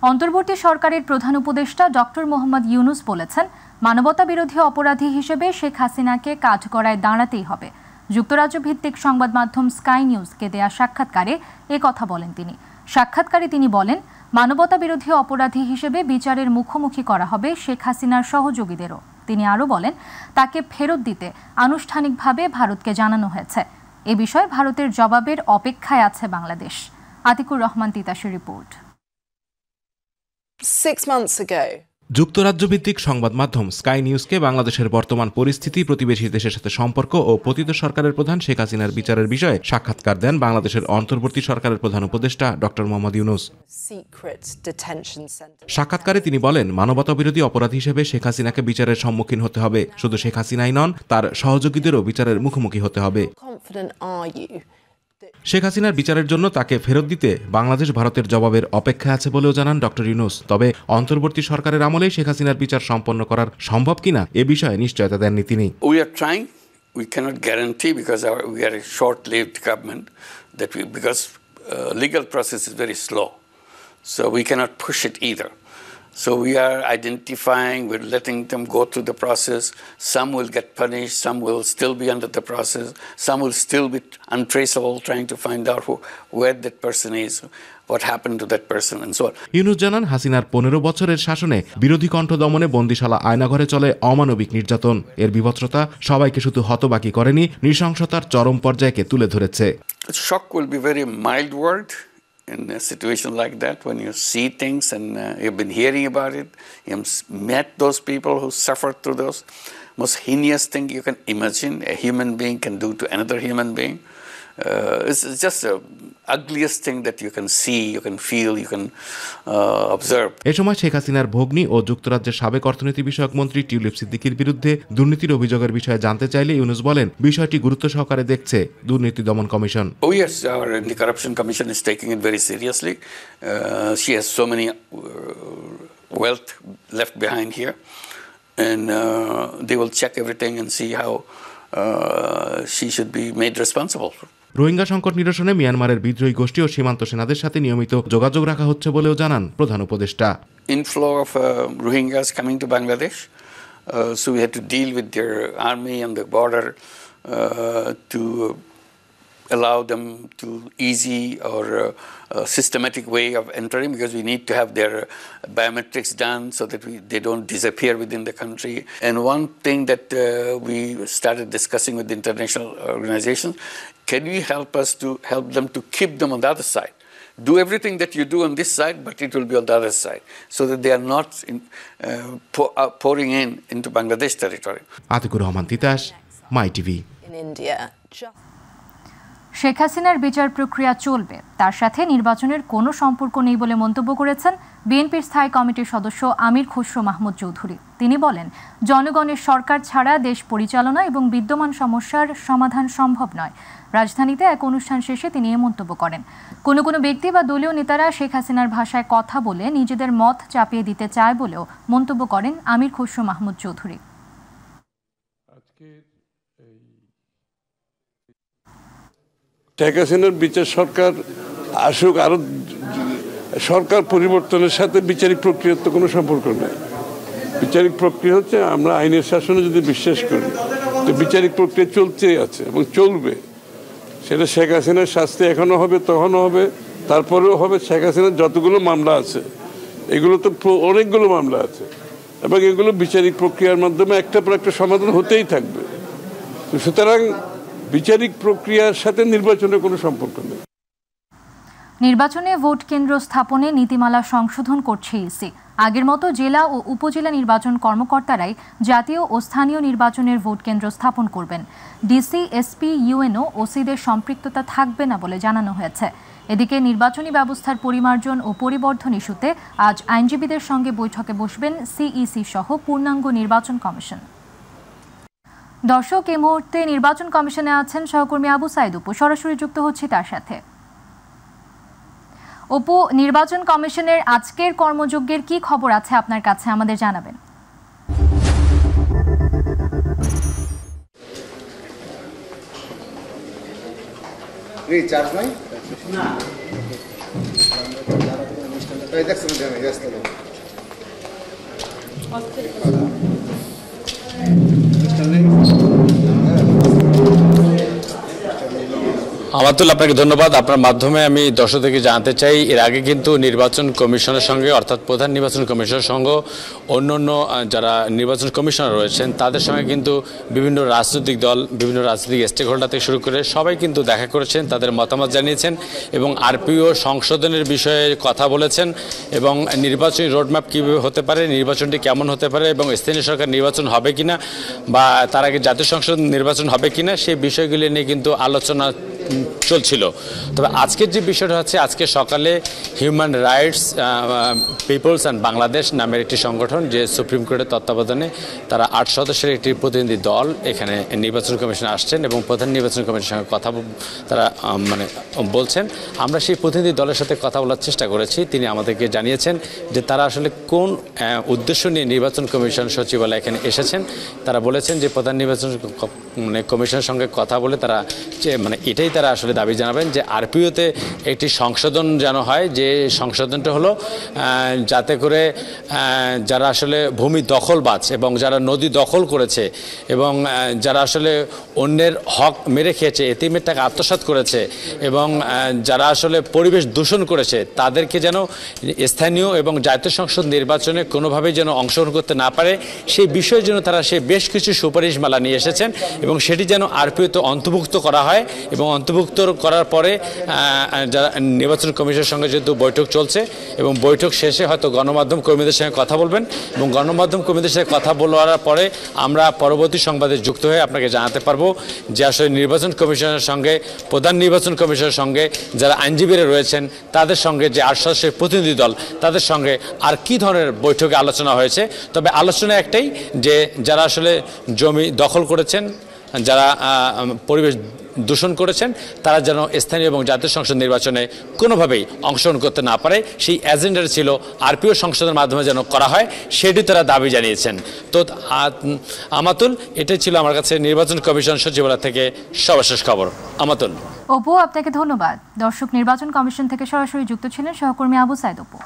অন্তর্বর্তী সরকারের প্রধান উপদেষ্টা ডক্টর মোহাম্মদ ইউনুস বলেছেন, মানবতা বিরোধী অপরাধী হিসেবে শেখ হাসিনাকে কাঠগড়ায় দাঁড়াতেই হবে। যুক্তরাজ্য ভিত্তিক সংবাদ মাধ্যম স্কাই নিউজকে দেয়া সাক্ষাৎকারে কথা বলেন তিনি। সাক্ষাৎকারে তিনি বলেন, মানবতা বিরোধী অপরাধী হিসেবে বিচারের মুখোমুখি করা হবে শেখ হাসিনার সহযোগীদেরও। তিনি আরও বলেন, তাকে ফেরত দিতে আনুষ্ঠানিকভাবে ভারতকে জানানো হয়েছে। এ বিষয়ে ভারতের জবাবের অপেক্ষায় আছে বাংলাদেশ। আতিকুর রহমান তিতাসের রিপোর্ট। 6 months ago, যুক্তরাজ্য ভিত্তিক সংবাদ মাধ্যম স্কাই নিউজকে বাংলাদেশের বর্তমান পরিস্থিতি, প্রতিবেশী দেশের সাথে সম্পর্ক ও পতিত সরকারের প্রধান শেখ হাসিনার বিচারের বিষয়ে সাক্ষাৎকার দেন বাংলাদেশের অন্তর্বর্তী সরকারের প্রধান উপদেষ্টা ডক্টর মোহাম্মদ ইউনুস। সাক্ষাৎকারে তিনি বলেন, মানবতা বিরোধী অপরাধ হিসেবে শেখ হাসিনাকে বিচারের সম্মুখীন হতে হবে। শুধু শেখ হাসিনাই নন, তার সহযোগীদেরও বিচারের মুখোমুখি হতে হবে। শেখ হাসিনার বিচারের জন্য তাকে ফেরত দিতে বাংলাদেশ ভারতের জবাবের অপেক্ষায় আছে বলেও জানান ডক্টর ইউনুস। তবে অন্তর্বর্তী সরকারের আমলেই শেখ হাসিনার বিচার সম্পন্ন করার সম্ভব কিনা এ বিষয়ে নিশ্চয়তা দেননি তিনি। We cannot guarantee because we are a short-lived government that because legal process is very slow, so we cannot push it either. So we are identifying, we're letting them go through the process. Some will get punished, some will still be under the process, some will still be untraceable, trying to find out where that person is, what happened to that person and so on. Yunus জানান, হাসিনার 15 বছরের শাসনে বিরোধী কণ্ঠ দমনে বন্দিশালা আয়নাঘরে চলে অমানবিক নির্যাতন। এর বিভৎসতা সবাইকে শুধু হতবাকি করেনি, নৃশংসতার চরম পর্যায়কে তুলে ধরেছে। Shock will be very mild word. In a situation like that, when you see things and you've been hearing about it, you've met those people who suffered through those most heinous thing you can imagine a human being can do to another human being. It's just the ugliest thing that you can see, you can feel, you can observe. এ সময় শেখ হাসিনার ভগ্নী ও যুক্তরাজ্যের সাবেক অর্থনীতি বিষয়ক মন্ত্রী tulip সিদ্দিকীর বিরুদ্ধে দুর্নীতির অভিযোগের বিষয়ে জানতে চাইলে ইউনুস বলেন, বিষয়টি গুরুত্ব সহকারে দেখছে দুর্নীতি দমন commission. Oh yes, our anti-corruption commission is taking it very seriously. She has so many wealth left behind here, and they will check everything and see how she should be made responsible. Rohingya সংকট নিরসনে মিয়ানমারের বিদ্রোহী গোষ্ঠী ও সীমান্ত সেনাদের সাথে নিয়মিত যোগাযোগ রাখা হচ্ছে বলেও জানান প্রধান উপদেষ্টা। Inflow of Rohingyas coming to Bangladesh, so we had to deal with their army on the border to allow them to easy or systematic way of entering, because we need to have their biometrics done so that they don't disappear within the country. And one thing that we started discussing with the international organizations, can we help them to keep them on the other side? Do everything that you do on this side, but it will be on the other side, so that they are not pouring into Bangladesh territory. Atiqur Rahman Titas, my TV. in India, Sheikh হাসিনার বিচার প্রক্রিয়া চলবে, তার সাথে নির্বাচনের কোনো সম্পর্ক নেই বলে মন্তব্য করেছেন বিএনপির স্থায়ী কমিটির সদস্য আমির খসরু মাহমুদ চৌধুরী। তিনি বলেন, জনগণের সরকার ছাড়া দেশ পরিচালনা এবং বিদ্যমান সমস্যার সমাধান সম্ভব নয়। রাজধানীতে এক অনুষ্ঠান শেষে তিনি এ মন্তব্য করেন। কোনো কোনো ব্যক্তি বা দলীয় নেতারা শেখ হাসিনার ভাষায় কথা বলে নিজেদের মত চাপিয়ে দিতে চায় বলেও মন্তব্য করেন আমির খসরু মাহমুদ চৌধুরী। শেখ হাসিনার বিচার সরকার আসুক, আরো সরকার পরিবর্তনের সাথে বিচারিক প্রক্রিয়ার তো কোনো সম্পর্ক নেই। বিচারিক প্রক্রিয়া হচ্ছে, আমরা আইনের শাসনে যদি বিশ্বাস করি, তো বিচারিক প্রক্রিয়া চলতেই আছে এবং চলবে। সেটা শেখ হাসিনার শাস্তি এখনো হবে, তখনও হবে, তারপরেও হবে। শেখ হাসিনার যতগুলো মামলা আছে, এগুলো তো অনেকগুলো মামলা আছে, এবং এগুলো বিচারিক প্রক্রিয়ার মাধ্যমে একটার পর একটা সমাধান হতেই থাকবে। সুতরাং বিচারিক প্রক্রিয়ার সাথে নির্বাচনের কোনো সম্পর্ক নেই। নির্বাচনে ভোট কেন্দ্র স্থাপনে নীতিমালা সংশোধন করছে ইসি। আগের মতো জেলা ও উপজেলা নির্বাচন কর্মকর্তারাই জাতীয় ও স্থানীয় নির্বাচনের ভোট কেন্দ্র স্থাপন করবেন। ডিসি, এসপি, ইউএনও, ওসিদের সম্পৃক্ততা থাকবে না বলে জানানো হয়েছে। এদিকে নির্বাচনী ব্যবস্থার পরিমার্জন ও পরিবর্ধন ইস্যুতে আজ আইনজীবীদের সঙ্গে বৈঠকে বসবেন সিইসি সহ পূর্ণাঙ্গ নির্বাচন কমিশন। দর্শক, এই মুহূর্তে নির্বাচন কমিশনে আছেন সহকর্মী আবু সাইদ অপু। সরাসরি যুক্ত হচ্ছি তার সাথে। অপু, নির্বাচন কমিশনের আজকের কর্মযজ্ঞের কি খবর আছে আপনার কাছে, আমাদের জানাবেন। আমাতুল, আপনাকে ধন্যবাদ। আপনার মাধ্যমে আমি দর্শকদেরকে জানাতে চাই, এর আগে কিন্তু নির্বাচন কমিশনের সঙ্গে অর্থাৎ প্রধান নির্বাচন কমিশনের সঙ্গে অন্যান্য যারা নির্বাচন কমিশনার রয়েছেন তাদের সঙ্গে কিন্তু বিভিন্ন রাজনৈতিক দল, বিভিন্ন রাজনৈতিক স্টেক হোল্ডার থেকে শুরু করে সবাই কিন্তু দেখা করেছেন, তাদের মতামত জানিয়েছেন এবং আরপিও সংশোধনের বিষয়ে কথা বলেছেন এবং নির্বাচনী রোডম্যাপ কীভাবে হতে পারে, নির্বাচনটি কেমন হতে পারে এবং স্থানীয় সরকার নির্বাচন হবে কিনা বা তার আগে জাতীয় সংসদ নির্বাচন হবে কিনা সেই বিষয়গুলি নিয়ে কিন্তু আলোচনা চলছিল। তবে আজকের যে বিষয়টা হচ্ছে, আজকে সকালে human rights people's and Bangladesh নামের একটি সংগঠন, যে সুপ্রিম কোর্টের তত্ত্বাবধানে তারা 8 সদস্যের একটি প্রতিনিধি দল এখানে নির্বাচন কমিশনে আসছেন এবং প্রধান নির্বাচন কমিশনের সঙ্গে কথা তারা বলছেন। আমরা সেই প্রতিনিধি দলের সাথে কথা বলার চেষ্টা করেছি। তিনি আমাদেরকে জানিয়েছেন যে তারা আসলে কোন উদ্দেশ্য নিয়ে নির্বাচন কমিশন সচিবালয় এখানে এসেছেন। তারা বলেছেন যে প্রধান নির্বাচন কমিশনের সঙ্গে কথা বলে তারা এটাই তারা আসলে দাবি জানাবেন যে আরপিওতে একটি সংশোধন যেন হয়, যে সংশোধনটা হলো যাতে করে যারা আসলে ভূমি দখলবাজ এবং যারা নদী দখল করেছে এবং যারা আসলে অন্যের হক মেরে খেয়েছে, এতিমের টাকা আত্মসাৎ করেছে এবং যারা আসলে পরিবেশ দূষণ করেছে তাদেরকে যেন স্থানীয় এবং জাতীয় সংসদ নির্বাচনে কোনোভাবেই যেন অংশগ্রহণ করতে না পারে, সেই বিষয়ের জন্য তারা সেই বেশ কিছু সুপারিশমালা নিয়ে এসেছেন এবং সেটি যেন আরপিওতে অন্তর্ভুক্ত করা হয় এবং অন্তর্ভুক্ত করার পরে যারা নির্বাচন কমিশনের সঙ্গে যেহেতু বৈঠক চলছে এবং বৈঠক শেষে হয়তো গণমাধ্যম কর্মীদের সঙ্গে কথা বলবেন এবং গণমাধ্যম কর্মীদের সাথে কথা বলার পরে আমরা পরবর্তী সংবাদে যুক্ত হয়ে আপনাকে জানাতে পারবো যে আসলে নির্বাচন কমিশনের সঙ্গে প্রধান নির্বাচন কমিশনের সঙ্গে যারা আইনজীবীরা রয়েছেন তাদের সঙ্গে যে 8 সদস্যের প্রতিনিধি দল তাদের সঙ্গে আর কি ধরনের বৈঠকে আলোচনা হয়েছে। তবে আলোচনা একটাই, যে যারা আসলে জমি দখল করেছেন, যারা পরিবেশ দূষণ করেছেন, তারা যেন স্থানীয় এবং জাতীয় সংসদ নির্বাচনে কোনোভাবেই অংশগ্রহণ করতে না পারে, সেই এজেন্ডাটা ছিল আরপিও সংসদের মাধ্যমে যেন করা হয়, সেটি তারা দাবি জানিয়েছেন। তো আমাতুল, এটাই ছিল আমার কাছে নির্বাচন কমিশন সচিবালয় থেকে সর্বশেষ খবর। আমাতুল। অপু, আপনাকে ধন্যবাদ। দর্শক, নির্বাচন কমিশন থেকে সরাসরি যুক্ত ছিলেন সহকর্মী আবু সাইদ অপু।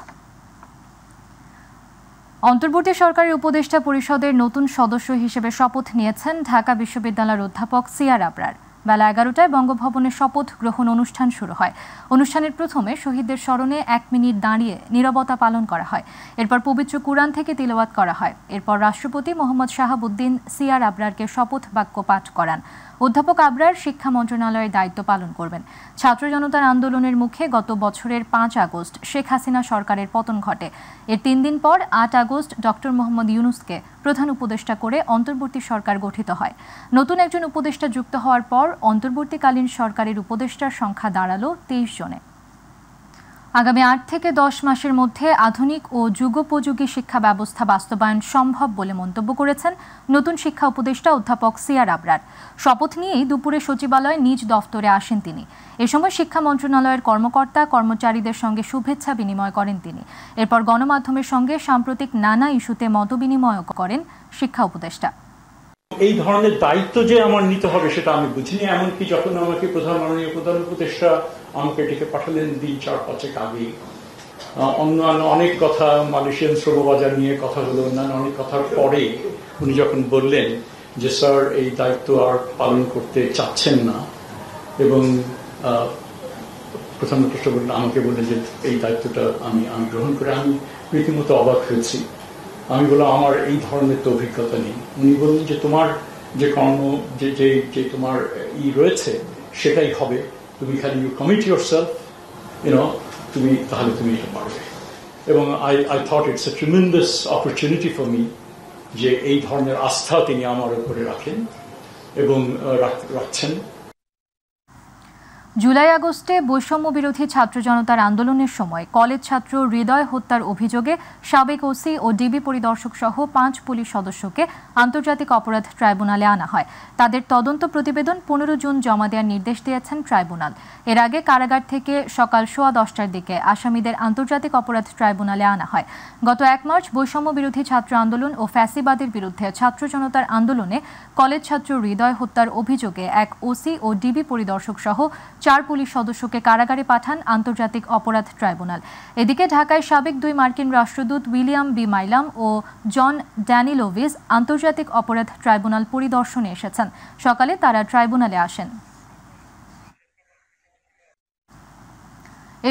অন্তর্বর্তী সরকারের উপদেষ্টা পরিষদের নতুন সদস্য হিসেবে শপথ নিয়েছেন ঢাকা বিশ্ববিদ্যালয়ের অধ্যাপক সিআর আবরার। বেলা 11টায় বঙ্গভবনে শপথ গ্রহণ অনুষ্ঠান শুরু হয়। অনুষ্ঠানের প্রথমে শহীদদের স্মরণে 1 মিনিট দাঁড়িয়ে নীরবতা পালন করা হয়। এরপর পবিত্র কুরআন থেকে তিলাওয়াত করা হয়। এরপর রাষ্ট্রপতি মোহাম্মদ শাহাবুদ্দিন সিআর আবরারকে শপথ বাক্য পাঠ করান। অধ্যাপক আবরার শিক্ষা মন্ত্রণালয়ের দায়িত্ব পালন করবেন। ছাত্র জনতার আন্দোলনের মুখে গত বছরের 5 আগস্ট শেখ হাসিনা সরকারের পতন ঘটে। এর 3 দিন পর 8 আগস্ট ডক্টর মোহাম্মদ ইউনূসকে প্রধান উপদেষ্টা করে অন্তর্বর্তী সরকার গঠিত হয়। নতুন একজন উপদেষ্টা যুক্ত হওয়ার পর অন্তর্বর্তীকালীন সরকারের উপদেষ্টার সংখ্যা দাঁড়ালো 23 জনে। আগামী 8 থেকে 10 মাসের মধ্যে আধুনিক ও যুগোপযোগী শিক্ষা ব্যবস্থা বাস্তবায়ন সম্ভব বলে মন্তব্য করেছেন নতুন শিক্ষা উপদেষ্টা অধ্যাপক সিআর আবরার। শপথ নিয়েই দুপুরে সচিবালয়ে নিজ দফতরে আসেন তিনি। এ সময় শিক্ষা মন্ত্রণালয়ের কর্মকর্তা কর্মচারীদের সঙ্গে শুভেচ্ছা বিনিময় করেন তিনি। এরপর গণমাধ্যমের সঙ্গে সাম্প্রতিক নানা ইস্যুতে মতবিনিময় করেন শিক্ষা উপদেষ্টা। এই ধরনের দায়িত্ব যে আমার নিতে হবে সেটা আমি বুঝিনি, এমনকি যখন আমাকে মাননীয় প্রধান উপদেষ্টা আমাকে ডেকে পাঠালেন 3-4-5 আগে, অন্যান্য অনেক কথা, মালয়েশিয়ান শ্রমবাজার নিয়ে কথা হলো, অন্যান্য অনেক কথার পরে উনি যখন বললেন যে স্যার এই দায়িত্ব আর পালন করতে চাচ্ছেন না এবং প্রধান উপদেষ্টা আমাকে বললেন যে এই দায়িত্বটা আমি গ্রহণ করে, আমি রীতিমতো অবাক হয়েছি। আমি বললাম আমার এই ধরনের তো অভিজ্ঞতা নেই। উনি বললেন যে তোমার যে কর্ম যে তোমার রয়েছে সেটাই হবে, তুমি খালি ইউ কমিট ইউরসেলফ, তাহলে তুমি এটা পারবে। এবং I thought it's a tremendous opportunity for me যে এই ধরনের আস্থা তিনি আমার উপরে রাখেন এবং রাখছেন। জুলাই আগস্টে বৈষম্য বিরোধী ছাত্র জনতার আন্দোলনের সময় কলেজ ছাত্র হৃদয় হত্যার অভিযোগে সাবেক ওসি ও ডিবি পরিদর্শক সহ 5 পুলিশ সদস্যকে আন্তর্জাতিক অপরাধ ট্রাইব্যুনালে আনা হয়। তাদের তদন্ত প্রতিবেদন 15 জুন জমা দেওয়ার নির্দেশ দিয়েছেন ট্রাইব্যুনাল। এর আগে কারাগার থেকে সকাল 10:15টার দিকে আসামিদের আন্তর্জাতিক অপরাধ ট্রাইব্যুনালে আনা হয়। গত 1 মার্চ বৈষম্য বিরোধী ছাত্র আন্দোলন ও ফ্যাসিবাদের বিরুদ্ধে ছাত্র জনতার আন্দোলনে কলেজ ছাত্র হৃদয় হত্যার অভিযোগে এক ওসি ও ডিবি পরিদর্শক সহ 4 পুলিশ সদস্যকে কারাগারে পাঠান আন্তর্জাতিক অপরাধ ট্রাইব্যুনাল। এদিকে ঢাকায় সাবেক 2 মার্কিন রাষ্ট্রদূত উইলিয়াম বি মাইলাম ও জন ড্যানিলোভিস আন্তর্জাতিক অপরাধ ট্রাইব্যুনাল পরিদর্শনে এসেছেন। সকালে তারা ট্রাইব্যুনালে আসেন।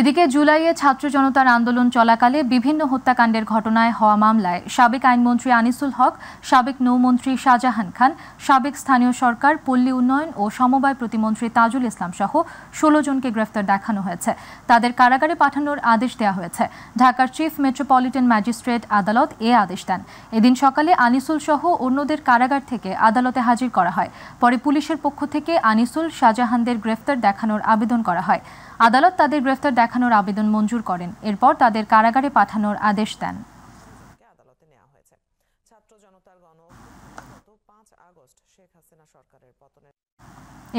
এদিকে জুলাইয়ে ছাত্র জনতার আন্দোলন চলাকালে বিভিন্ন হত্যাকাণ্ডের ঘটনায় হওয়া মামলায় সাবেক আইনমন্ত্রী আনিসুল হক, সাবেক নৌমন্ত্রী শাহজাহান খান, সাবেক স্থানীয় সরকার, পল্লী উন্নয়ন ও সমবায় প্রতিমন্ত্রী তাজুল ইসলাম সহ 16 জনকে গ্রেফতার দেখানো হয়েছে। তাদের কারাগারে পাঠানোর আদেশ দেওয়া হয়েছে। ঢাকার চিফ মেট্রোপলিটন ম্যাজিস্ট্রেট আদালত এ আদেশ দেন। এদিন সকালে আনিসুল সহ অন্যদের কারাগার থেকে আদালতে হাজির করা হয়। পরে পুলিশের পক্ষ থেকে আনিসুল, শাহজাহানদের গ্রেফতার দেখানোর আবেদন করা হয়। আদালত তাদের গ্রেফতার দেখানোর আবেদন মঞ্জুর করেন। এরপর তাদের কারাগারে পাঠানোর আদেশ দেন।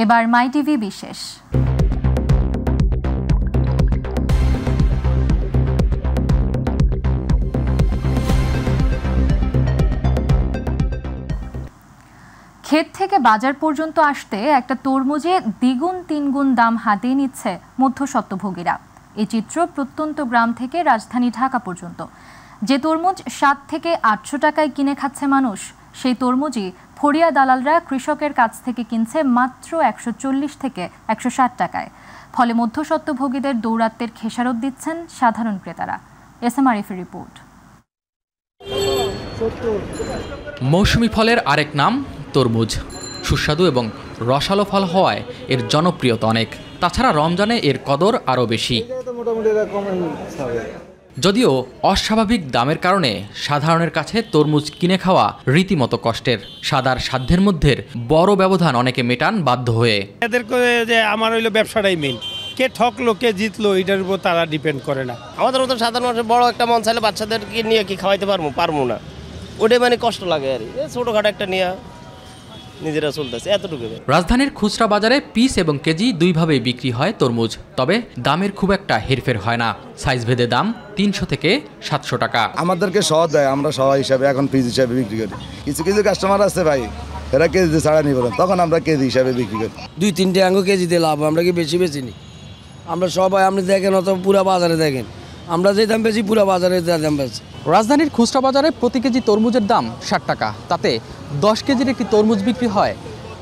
এবার মাই টিভি বিশেষ। ক্ষেত থেকে বাজার পর্যন্ত আসতে একটা তরমুজে দ্বিগুণ তিনগুণ দাম হাতিয়ে নিচ্ছে মধ্যস্বত্বভোগীরা। এই চিত্র প্রত্যন্ত গ্রাম থেকে রাজধানী ঢাকা পর্যন্ত। যে তরমুজ 7 থেকে 800 টাকায় কিনে খাচ্ছে মানুষ, সেই তরমুজই ফড়িয়া দালালরা কৃষকের কাছ থেকে কিনছে মাত্র 140 থেকে 160 টাকায়। ফলে মধ্যস্বত্বভোগীদের দৌরাত্ম্যের খেসারত দিচ্ছেন সাধারণ ক্রেতারা। এসএম আরিফের রিপোর্ট। মৌসুমী ফলের আরেক নাম তরমুজ। সুস্বাদু এবং রসালো ফল হওয়ায় এর জনপ্রিয়তা অনেক। তাছাড়া রমজানে এর কদর আরও বেশি। যদিও অস্বাভাবিক দামের কারণে সাধারণের কাছে তরমুজ কিনে খাওয়া রীতিমতো কষ্টের। সাদার সাধ্যের মধ্যে বড় ব্যবধান অনেকে মেটান বাধ্য হয়ে। এদের যে আমার হইলো ব্যবসাটাই মেন, কে ঠকলো কে জিতলো এটার উপর তারা ডিপেন্ড করে না। আমাদের মতো সাধারণ মানুষের বড় একটা মন চাইলে বাচ্চাদেরকে নিয়ে কি খাওয়াইতে পারবো না, ওটাই মানে কষ্ট লাগে আর ছোটখাটো একটা নিয়ে নিজেরা চলতেছে এতটুকু। রাজধানীর খুচরা বাজারে পিস এবং কেজি দুইভাবেই বিক্রি হয় তরমুজ। তবে দামের খুব একটা হেরফের হয় না। সাইজ ভেদে দাম 300 থেকে 700 টাকা। আমাদেরকে সহ দেয়, আমরা সহ হিসাবে এখন পিস হিসাবে বিক্রি করি। কিছু কিছু কাস্টমার আছে ভাই, এরা কেজি ছাড়া নিব না, তখন আমরা কেজি হিসাবে বিক্রি করি। 2-3 টাকা কেজিতে লাভ, আমরা কি বেশি বেশি নিই? আমরা সবাই আপনি দেখেন অত পুরা বাজারে দেখেন, আমরা যে দাম বেশি পুরা বাজারে দাম বেশি। রাজধানীর খুচরা বাজারে প্রতি কেজি তরমুজের দাম 60 টাকা। তাতে 10 কেজির একটি তরমুজ বিক্রি হয়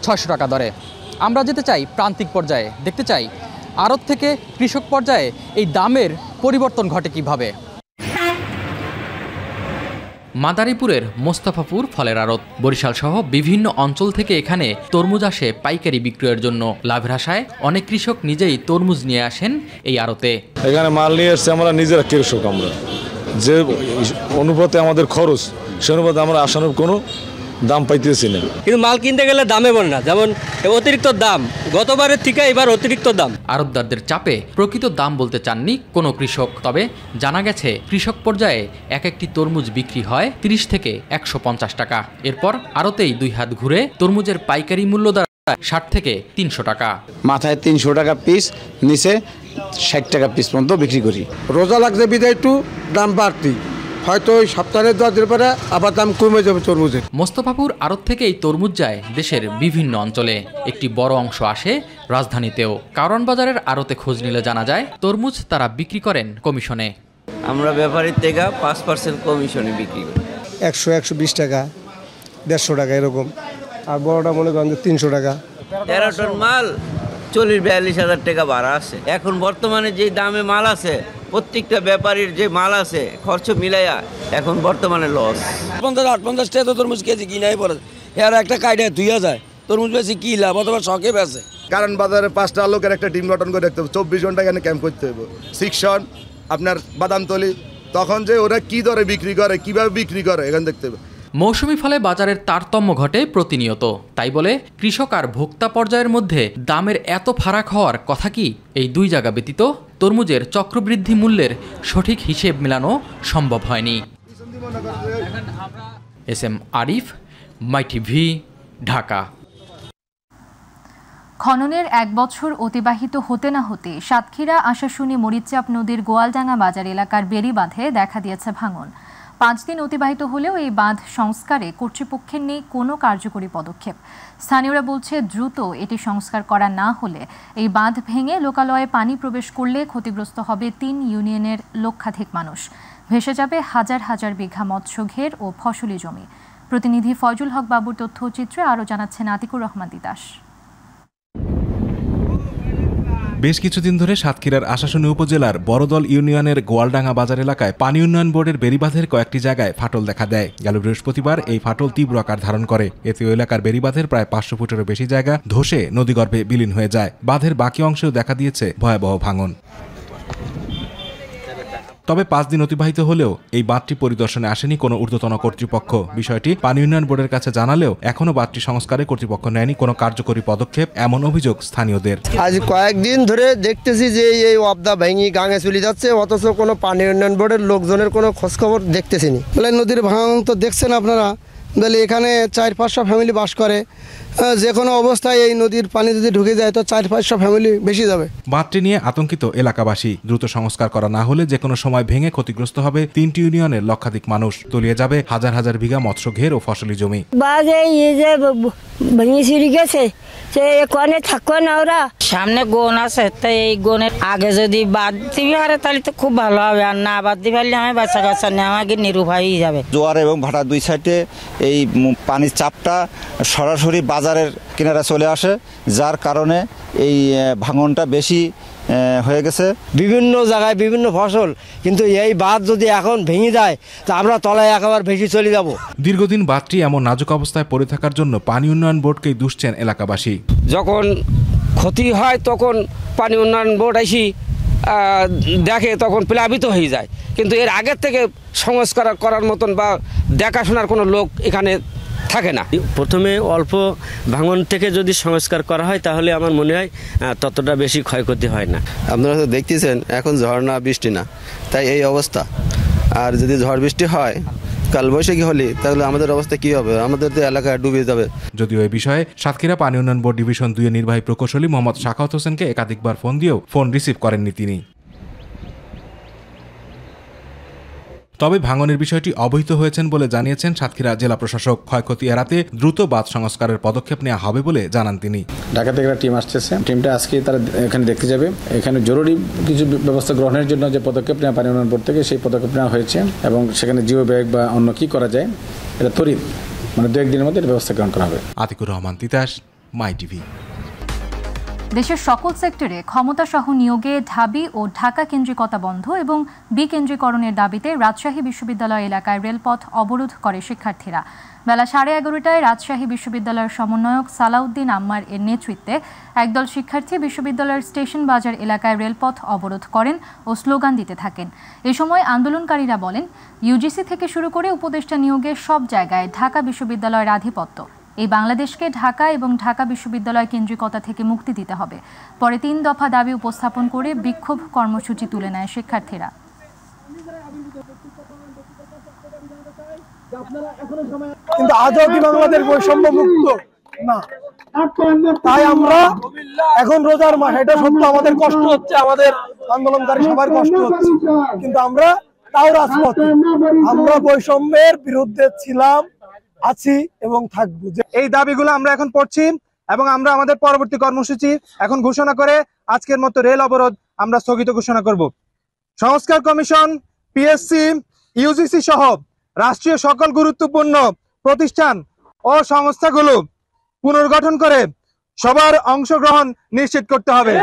600 টাকা দরে। আমরা যেতে চাই প্রান্তিক পর্যায়ে, দেখতে চাই আড়ত থেকে কৃষক পর্যায়ে এই দামের পরিবর্তন ঘটে কিভাবে। মাদারীপুরের মোস্তফাপুর ফলের আড়ত। বরিশাল সহ বিভিন্ন অঞ্চল থেকে এখানে তরমুজ আসে পাইকারি বিক্রয়ের জন্য। লাভের আশায় অনেক কৃষক নিজেই তরমুজ নিয়ে আসেন এই আড়তে। এখানে মাল নিয়ে এসছে আমরা নিজেরা কৃষক, আমরা যে অনুপাতে আমাদের খরচ সে অনুপাতে আমরা আসানোর কোনো দাম পাইতেছি না। কিন্তু মাল কিনতে গেলে দামে বল না, যেমন অতিরিক্ত দাম, গতবারের থেকে এবার অতিরিক্ত দাম। আড়তদারদের চাপে প্রকৃত দাম বলতে চাননি কোনো কৃষক। তবে জানা গেছে কৃষক পর্যায়ে এক একটি তরমুজ বিক্রি হয় 30 থেকে 150 টাকা। এরপর আড়তেই 2 হাত ঘুরে তরমুজের পাইকারি মূল্য দাঁড়ায় 60 থেকে 300 টাকা। মাথায় 300 টাকা পিস, নিচে 60 টাকা পিস পর্যন্ত বিক্রি করি। রোজা লাগছে বিদায় একটু দাম বাড়তি, হয়তো ওই সপ্তাহে 10 দিন পরে আবার দাম কমে যাবে তরমুজের। মোস্তফাপুর আড়ত থেকে এই তরমুজ যায় দেশের বিভিন্ন অঞ্চলে। একটি বড় অংশ আসে রাজধানীতেও। কারণ বাজারের আড়তে খোঁজ নিলে জানা যায় তরমুজ তারা বিক্রি করেন কমিশনে। আমরা ব্যাপারীর থেকে 5% কমিশনে বিক্রি করি। 100-120 টাকা, 150 টাকা এরকম। আর বড়টা মনে করেন 300 টাকা। 13 টন মাল 40-42 হাজার টাকা ভাড়া আছে। এখন বর্তমানে যে দামে মাল আছে, প্রত্যেকটা ব্যাপারীর যে মাল আছে খরচ মিলাইয়া এখন বর্তমানে লস। 50-58 টাকা তরমুজ কেজি কিনাই পড়ে, এর একটা কাইডায় 2000 তরমুজ বেশি কি লাভ, অথবা শখে বেছে। কারণ বাজারে 5টা লোকের একটা টিম গঠন করে রাখতে হবে, 24 ঘন্টা এখানে ক্যাম্প করতে হবে। সেকশন আপনার বাদামতলি, তখন যে ওরা কি দরে বিক্রি করে, কিভাবে বিক্রি করে এখানে দেখতে হবে। মৌসুমি ফলে বাজারের তারতম্য ঘটে প্রতিনিয়ত। তাই বলে কৃষক আর ভোক্তা পর্যায়ের মধ্যে দামের এত ফারাক হওয়ার কথা কি? এই দুই জায়গা ব্যতীত তরমুজের চক্রবৃদ্ধি মূল্যের সঠিক হিসেব মেলানো সম্ভব হয়নি। এসএম আরিফ, মাই টিভি, ঢাকা। খননের 1 বছর অতিবাহিত হতে না হতে সাতক্ষীরা আশাশুনি মরিচচাপ নদীর গোয়ালডাঙ্গা বাজার এলাকার বেড়িবাঁধে দেখা দিয়েছে ভাঙন। 5 দিন অতিবাহিত হলেও এই বাঁধ সংস্কারে কর্তৃপক্ষের নেই কোনো কার্যকরী পদক্ষেপ। স্থানীয়রা বলছে, দ্রুত এটি সংস্কার করা না হলে এই বাঁধ ভেঙে লোকালয়ে পানি প্রবেশ করলে ক্ষতিগ্রস্ত হবে 3 ইউনিয়নের লক্ষাধিক মানুষ। ভেসে যাবে হাজার হাজার বিঘা মৎস্য ঘের ও ফসলি জমি। প্রতিনিধি ফয়জুল হক বাবুর তথ্যচিত্রে আরও জানাচ্ছেন আতিকুর রহমান তিতাস। বেশ কিছুদিন ধরে সাতক্ষীরার আশাশুনি উপজেলার বড়দল ইউনিয়নের গোয়ালডাঙ্গা বাজার এলাকায় পানি উন্নয়ন বোর্ডের বেড়িবাঁধের কয়েকটি জায়গায় ফাটল দেখা দেয়। গেল বৃহস্পতিবার এই ফাটল তীব্র আকার ধারণ করে। এতে ওই এলাকার বেড়িবাঁধের প্রায় 500 ফুটেরও বেশি জায়গা ধসে নদীগর্ভে বিলীন হয়ে যায়। বাঁধের বাকি অংশেও দেখা দিয়েছে ভয়াবহ ভাঙন। তবে 5 দিন অতিবাহিত হলেও এই বাঁধটি পরিদর্শনে আসেনি কোনো ঊর্ধ্বতন কর্তৃপক্ষ। বিষয়টি পানি উন্নয়ন বোর্ডের কাছে জানালেও এখনো বাঁধটি সংস্কারে কর্তৃপক্ষ নেয়নি কোনো কার্যকরী পদক্ষেপ, এমন অভিযোগ স্থানীয়দের। আজ কয়েকদিন ধরে দেখতেছি যে এই অবদা ভেঙে গাঙে চলে যাচ্ছে, অথচ কোনো পানি উন্নয়ন বোর্ডের লোকজনের কোনো খোঁজখবর দেখতেছি না। নদীর ভাঙন তো দেখছেন আপনারা, বলে এখানে 400-500 ফ্যামিলি বাস করে। যে কোনো অবস্থায় এই নদীর পানি যদি ঢুকে যায় তো 400-500 ফ্যামিলি বেশি যাবে। বাঁধটি নিয়ে আতঙ্কিত এলাকাবাসী। দ্রুত সংস্কার করা না হলে যে কোনো সময় ভেঙে ক্ষতিগ্রস্ত হবে 3টি ইউনিয়নের লক্ষাধিক মানুষ। তলিয়ে যাবে হাজার হাজার বিঘা মৎস্য ঘের ও ফসলি জমি। কোনে থাকো না, ওরা সামনে গোন আছে, তাই এই গোনের আগে যদি বাদ দিবি হারে তাহলে তো খুব ভালো হবে, আর না বাদ দিবি পারলে আমি বাচ্চা কাচ্চা নিয়ে আমাকে নিরুপায় যাবে। জোয়ার এবং ভাটা দুই সাইডে এই পানির চাপটা সরাসরি বাজারের কিনারা চলে আসে, যার কারণে এই ভাঙনটা বেশি হয়ে গেছে। বিভিন্ন জায়গায় বিভিন্ন ফসল, কিন্তু এই বাঁধ যদি এখন ভেঙে যায় তা আমরা তলায় একেবারে ভেসে চলে যাব। দীর্ঘদিন বাঁধটি এমন নাজুক অবস্থায় পড়ে থাকার জন্য পানি উন্নয়ন বোর্ডকেই দুষছেন এলাকাবাসী। যখন ক্ষতি হয় তখন পানি উন্নয়ন বোর্ড এসে দেখে, তখন প্লাবিত হয়ে যায়, কিন্তু এর আগের থেকে সংস্কার করার মতন বা দেখাশোনার কোনো লোক এখানে থাকে না। প্রথমে অল্প ভাঙন থেকে যদি সংস্কার করা হয় তাহলে আমার মনে হয় ততটা বেশি ক্ষয়ক্ষতি হয় না। আপনারা তো দেখতেছেন এখন ঝড় না বৃষ্টি না, তাই এই অবস্থা। আর যদি ঝড় বৃষ্টি হয়, কালবৈশাখী হলে, তাহলে আমাদের অবস্থা কি হবে? আমাদের তো এলাকা ডুবে যাবে। যদিও এই বিষয়ে সাতক্ষীরা পানি উন্নয়ন বোর্ড ডিভিশন 2 এর নির্বাহী প্রকৌশলী মোহাম্মদ শাখাওয়াত হোসেনকে একাধিকবার ফোন দিয়েও ফোন রিসিভ করেননি তিনি। তবে ভাঙনের বিষয়টি অবহিত হয়েছেন বলে জানিয়েছেন সাতক্ষীরা জেলা প্রশাসক। ক্ষয়ক্ষতি এড়াতে দ্রুত বাঁধ সংস্কারের পদক্ষেপ নেওয়া হবে বলে জানান তিনি। ঢাকা থেকে একটা টিম আসতেছে, টিমটা আজকে তারা এখানে দেখতে যাবে। এখানে জরুরি কিছু ব্যবস্থা গ্রহণের জন্য যে পদক্ষেপ নেওয়া পানি উন্নয়ন বোর্ড থেকে, সেই পদক্ষেপ নেওয়া হয়েছে এবং সেখানে জিও ব্যাগ বা অন্য কি করা যায় এটা ত্বরিত 2-1 দিনের মধ্যে ব্যবস্থা গ্রহণ করা হবে। Atikur Rahman Titas, my TV. দেশের সকল সেক্টরে ক্ষমতাসহ নিয়োগে ঢাবি ও ঢাকা কেন্দ্রিকতা বন্ধ এবং বিকেন্দ্রীকরণের দাবিতে রাজশাহী বিশ্ববিদ্যালয় এলাকায় রেলপথ অবরোধ করে শিক্ষার্থীরা। বেলা 11:30টায় রাজশাহী বিশ্ববিদ্যালয়ের সমন্বয়ক সালাউদ্দিন আম্মার এর নেতৃত্বে একদল শিক্ষার্থী বিশ্ববিদ্যালয়ের স্টেশন বাজার এলাকায় রেলপথ অবরোধ করেন ও স্লোগান দিতে থাকেন। এ সময় আন্দোলনকারীরা বলেন, ইউজিসি থেকে শুরু করে উপদেষ্টা নিয়োগে সব জায়গায় ঢাকা বিশ্ববিদ্যালয়ের আধিপত্য। এই বাংলাদেশকে ঢাকা এবং ঢাকা বিশ্ববিদ্যালয় কেন্দ্রিকতা থেকে মুক্তি দিতে হবে। পরে 3 দফা দাবি উপস্থাপন করে বিক্ষোভ কর্মসূচি তুলে নেয় শিক্ষার্থীরা। কিন্তু আজও কি বাংলাদেশ বৈষম্য মুক্ত না? তাই আমরা এখন রোজার মাস, এটা সত্য আমাদের কষ্ট হচ্ছে, আমাদের আন্দোলনকারী সবার কষ্ট হচ্ছে, কিন্তু আমরা তাও রাজপথে, আমরা বৈষম্যের বিরুদ্ধে ছিলাম, আছি এবং থাকবো। এই দাবিগুলো আমরা এখন পড়ছি এবং আমরা আমাদের পরবর্তী কর্মসূচি এখন ঘোষণা করে আজকের মতো রেল অবরোধ আমরা স্থগিত ঘোষণা করব। সংস্কার কমিশন, পিএসসি, ইউজিসি সহ রাষ্ট্রীয় সকল গুরুত্বপূর্ণ প্রতিষ্ঠান ও সংস্থাগুলো পুনর্গঠন করে সবার অংশগ্রহণ নিশ্চিত করতে হবে।